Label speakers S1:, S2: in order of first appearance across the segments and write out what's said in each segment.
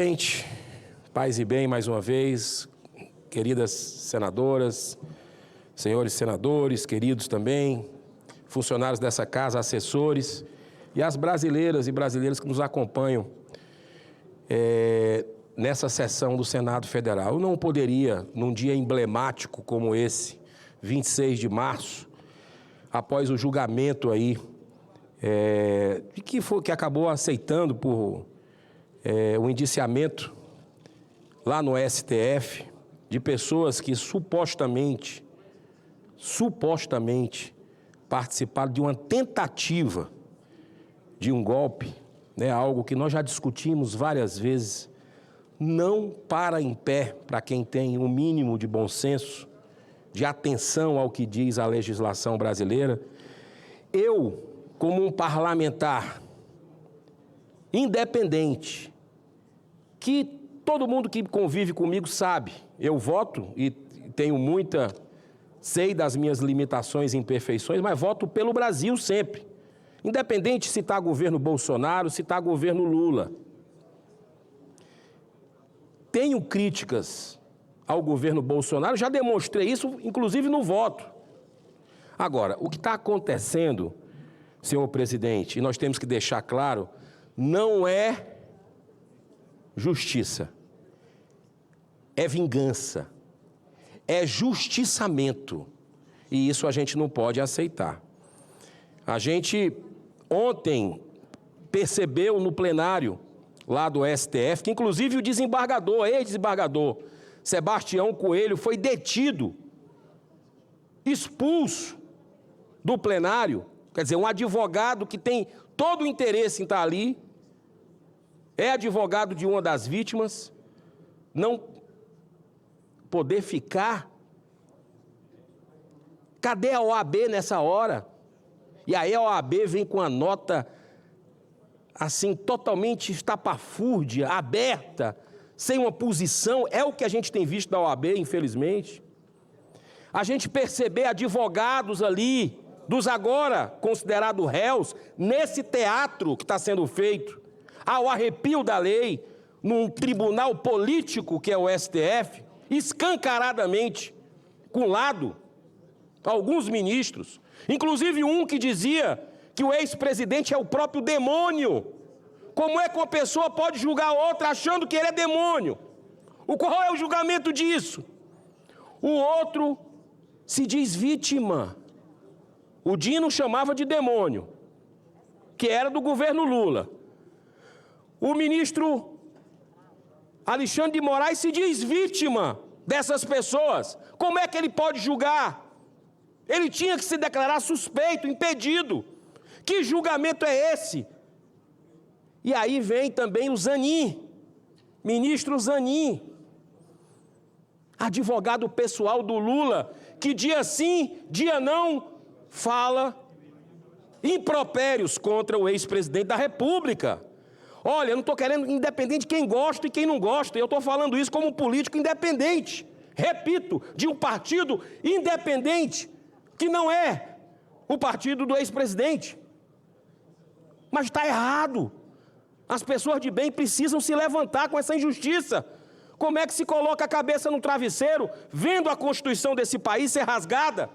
S1: Gente, paz e bem mais uma vez, queridas senadoras, senhores senadores, queridos também, funcionários dessa casa, assessores e as brasileiras e brasileiros que nos acompanham nessa sessão do Senado Federal. Eu não poderia, num dia emblemático como esse, 26 de março, após o julgamento aí, que acabou aceitando por o indiciamento lá no STF de pessoas que supostamente participaram de uma tentativa de um golpe, algo que nós já discutimos várias vezes, não para em pé para quem tem um mínimo de bom senso, de atenção ao que diz a legislação brasileira. Eu, como um parlamentar independente, que todo mundo que convive comigo sabe, eu voto e tenho sei das minhas limitações e imperfeições, mas voto pelo Brasil sempre, independente se está governo Bolsonaro, se está governo Lula. Tenho críticas ao governo Bolsonaro, já demonstrei isso, inclusive no voto. Agora, o que está acontecendo, senhor presidente, e nós temos que deixar claro, não é justiça, é vingança, é justiçamento, e isso a gente não pode aceitar. A gente ontem percebeu no plenário lá do STF, que inclusive o desembargador, ex-desembargador Sebastião Coelho foi detido, expulso do plenário, quer dizer, um advogado que tem todo o interesse em estar ali, é advogado de uma das vítimas, não poder ficar. Cadê a OAB nessa hora? E aí a OAB vem com a nota assim totalmente estapafúrdia, aberta, sem uma posição, é o que a gente tem visto da OAB, infelizmente. A gente perceber advogados ali, dos agora considerados réus, nesse teatro que está sendo feito, ao arrepio da lei, num tribunal político que é o STF, escancaradamente, com lado, alguns ministros, inclusive um que dizia que o ex-presidente é o próprio demônio. Como é que uma pessoa pode julgar outra achando que ele é demônio? Qual é o julgamento disso? O outro se diz vítima. O Dino chamava de demônio, que era do governo Lula. O ministro Alexandre de Moraes se diz vítima dessas pessoas. Como é que ele pode julgar? Ele tinha que se declarar suspeito, impedido. Que julgamento é esse? E aí vem também o Zanin, ministro Zanin, advogado pessoal do Lula, que dia sim, dia não, fala impropérios contra o ex-presidente da República. Olha, eu não estou querendo, independente de quem gosta e quem não gosta, eu estou falando isso como um político independente, repito, de um partido independente, que não é o partido do ex-presidente. Mas está errado. As pessoas de bem precisam se levantar com essa injustiça. Como é que se coloca a cabeça no travesseiro, vendo a Constituição desse país ser rasgada,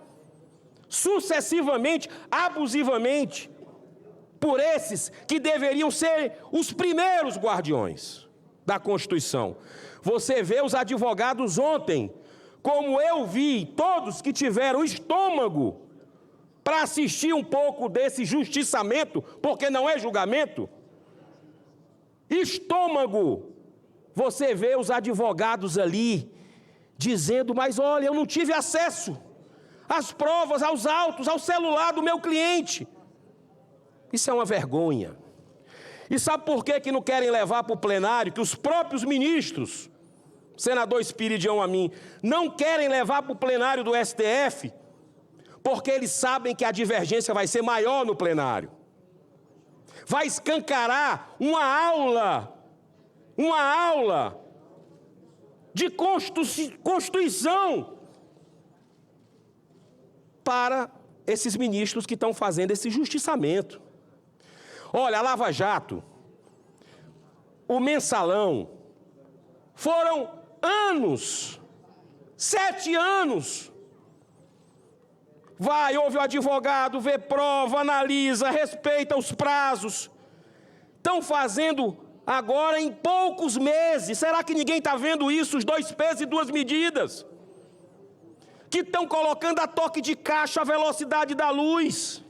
S1: sucessivamente, abusivamente, por esses que deveriam ser os primeiros guardiões da Constituição? Você vê os advogados ontem, como eu vi, todos que tiveram estômago para assistir um pouco desse justiçamento, porque não é julgamento, estômago, você vê os advogados ali dizendo, mas olha, eu não tive acesso às provas, aos autos, ao celular do meu cliente. Isso é uma vergonha. E sabe por que não querem levar para o plenário, que os próprios ministros, senador Espiridião Amin, não querem levar para o plenário do STF? Porque eles sabem que a divergência vai ser maior no plenário. Vai escancarar uma aula de Constituição para esses ministros que estão fazendo esse justiçamento. Olha, a Lava Jato, o Mensalão, Foram anos, 7 anos. Vai, ouve o advogado, vê prova, analisa, respeita os prazos. Estão fazendo agora em poucos meses. Será que ninguém está vendo isso? Os 2 pesos e 2 medidas. Que estão colocando a toque de caixa a velocidade da luz.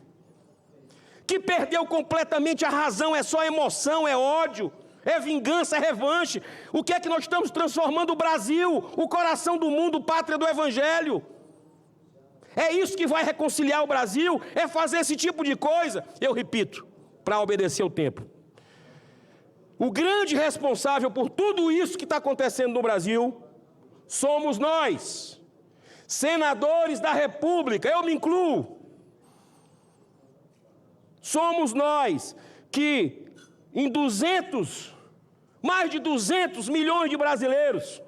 S1: Que perdeu completamente a razão, é só emoção, é ódio, é vingança, é revanche. O que é que nós estamos transformando o Brasil, o coração do mundo, pátria do Evangelho? É isso que vai reconciliar o Brasil? É fazer esse tipo de coisa? Eu repito, para obedecer o tempo. O grande responsável por tudo isso que está acontecendo no Brasil somos nós, senadores da República, eu me incluo. Somos nós que em mais de 200 milhões de brasileiros,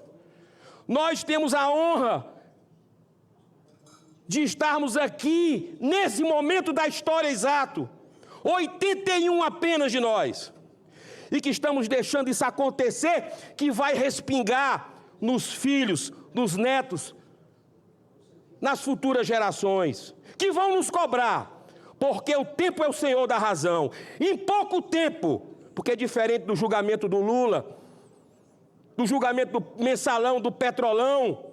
S1: nós temos a honra de estarmos aqui, nesse momento da história exato, 81 apenas de nós, e que estamos deixando isso acontecer, que vai respingar nos filhos, nos netos, nas futuras gerações, que vão nos cobrar, porque o tempo é o senhor da razão. Em pouco tempo, porque é diferente do julgamento do Lula, do julgamento do mensalão, do petrolão,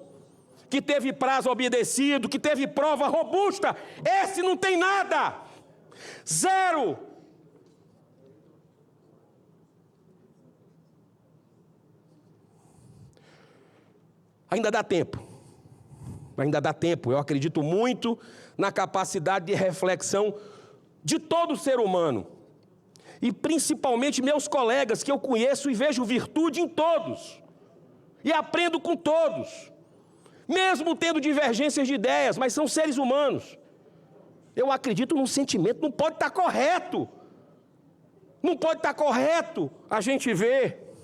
S1: que teve prazo obedecido, que teve prova robusta, esse não tem nada, 0. Ainda dá tempo, eu acredito muito na capacidade de reflexão de todo ser humano, e principalmente meus colegas, que eu conheço e vejo virtude em todos, e aprendo com todos, mesmo tendo divergências de ideias, mas são seres humanos. Eu acredito num sentimento, não pode estar correto, a gente ver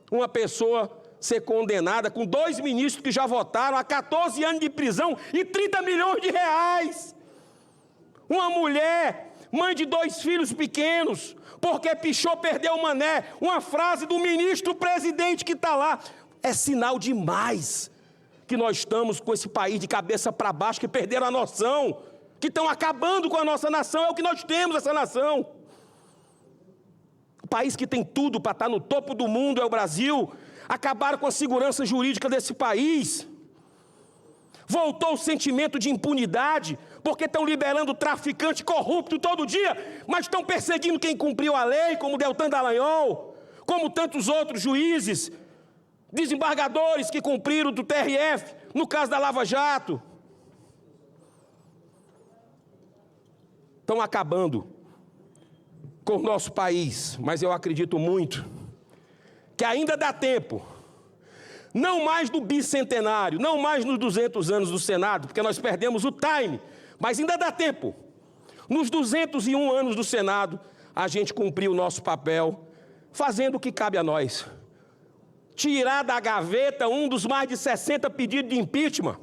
S1: uma pessoa ser condenada com 2 ministros que já votaram a 14 anos de prisão e 30 milhões de reais. Uma mulher, mãe de 2 filhos pequenos, porque pichou, perdeu o mané. Uma frase do ministro presidente que está lá. É sinal demais que nós estamos com esse país de cabeça para baixo, que perderam a noção, que estão acabando com a nossa nação. É o que nós temos, essa nação. O país que tem tudo para estar no topo do mundo é o Brasil. Acabaram com a segurança jurídica desse país. Voltou o sentimento de impunidade, porque estão liberando traficante corrupto todo dia, mas estão perseguindo quem cumpriu a lei, como Deltan Dallagnol, como tantos outros juízes, desembargadores que cumpriram do TRF, no caso da Lava Jato. Estão acabando com o nosso país, mas eu acredito muito que ainda dá tempo, não mais no bicentenário, não mais nos 200 anos do Senado, porque nós perdemos o time, mas ainda dá tempo, nos 201 anos do Senado, a gente cumprir o nosso papel, fazendo o que cabe a nós. Tirar da gaveta um dos mais de 60 pedidos de impeachment,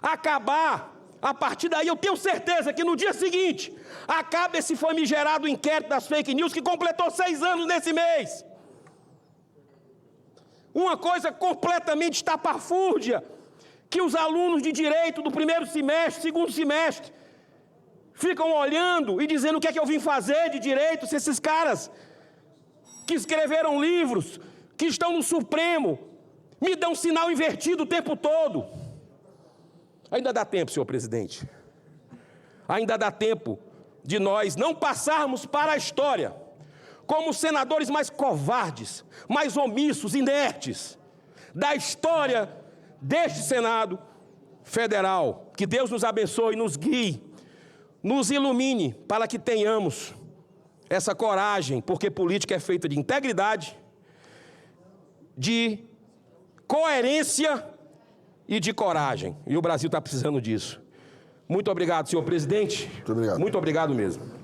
S1: acabar, a partir daí eu tenho certeza que no dia seguinte, acaba esse famigerado inquérito das fake news que completou 6 anos nesse mês. Uma coisa completamente estapafúrdia, que os alunos de direito do 1º semestre, 2º semestre, ficam olhando e dizendo o que é que eu vim fazer de direito, se esses caras que escreveram livros, que estão no Supremo, me dão sinal invertido o tempo todo. Ainda dá tempo, senhor presidente. Ainda dá tempo de nós não passarmos para a história como os senadores mais covardes, mais omissos, inertes da história deste Senado Federal. Que Deus nos abençoe, nos guie, nos ilumine, para que tenhamos essa coragem, porque política é feita de integridade, de coerência e de coragem. E o Brasil está precisando disso. Muito obrigado, senhor presidente.
S2: Muito obrigado.
S1: Muito obrigado mesmo.